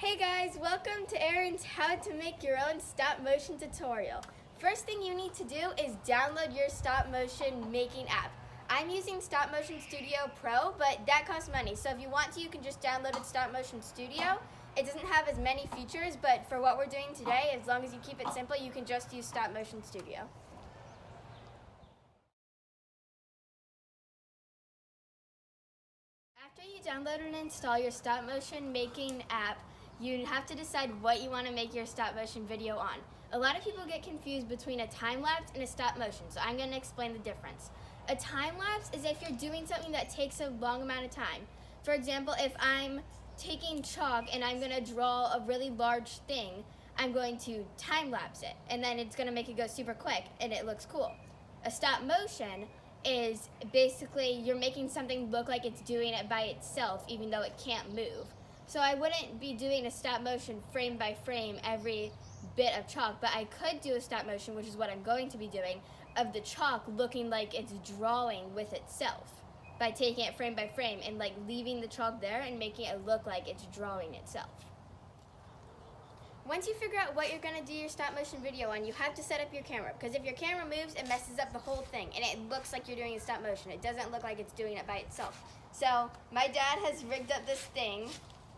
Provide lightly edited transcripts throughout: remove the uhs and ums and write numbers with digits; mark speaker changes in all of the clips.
Speaker 1: Hey guys, welcome to Eryn's How to Make Your Own Stop Motion tutorial. First thing you need to do is download your stop motion making app. I'm using Stop Motion Studio Pro, but that costs money. So if you want to, you can just download it, Stop Motion Studio. It doesn't have as many features, but for what we're doing today, as long as you keep it simple, you can just use Stop Motion Studio. After you download and install your stop motion making app, you have to decide what you want to make your stop motion video on. A lot of people get confused between a time lapse and a stop motion, so I'm going to explain the difference. A time lapse is if you're doing something that takes a long amount of time. For example, if I'm taking chalk and I'm going to draw a really large thing, I'm going to time lapse it, and then it's going to make it go super quick and it looks cool. A stop motion is basically you're making something look like it's doing it by itself even though it can't move. So I wouldn't be doing a stop motion frame by frame every bit of chalk, but I could do a stop motion, which is what I'm going to be doing, of the chalk looking like it's drawing with itself by taking it frame by frame and like leaving the chalk there and making it look like it's drawing itself. Once you figure out what you're going to do your stop motion video on, you have to set up your camera, because if your camera moves, it messes up the whole thing and it looks like you're doing a stop motion. It doesn't look like it's doing it by itself. So my dad has rigged up this thing.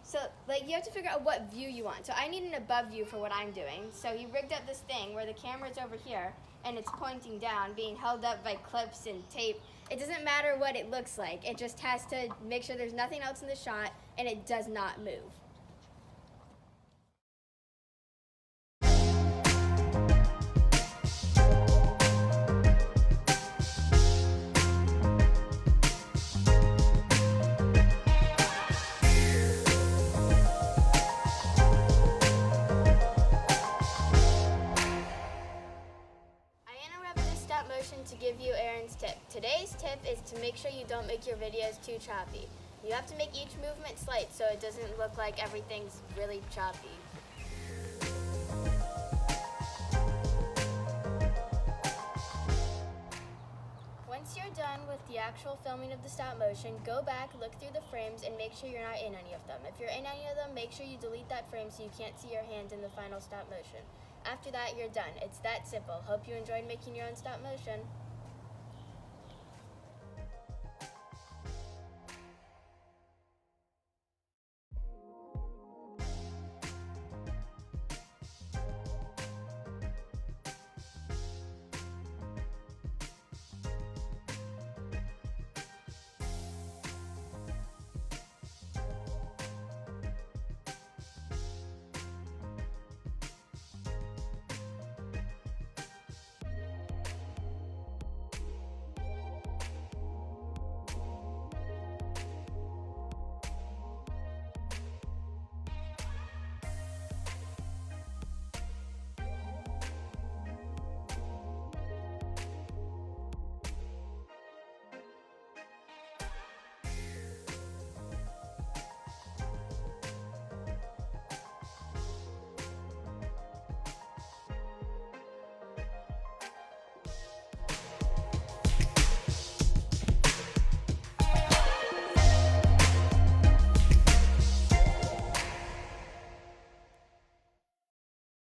Speaker 1: So you have to figure out what view you want. So I need an above view for what I'm doing. So he rigged up this thing where the camera's over here and it's pointing down, being held up by clips and tape. It doesn't matter what it looks like. It just has to make sure there's nothing else in the shot and it does not move. Stop motion to give you Eryn's tip. Today's tip is to make sure you don't make your videos too choppy. You have to make each movement slight so it doesn't look like everything's really choppy. Once you're done with the actual filming of the stop motion, go back, look through the frames, and make sure you're not in any of them. If you're in any of them, make sure you delete that frame so you can't see your hand in the final stop motion. After that, you're done. It's that simple. Hope you enjoyed making your own stop motion.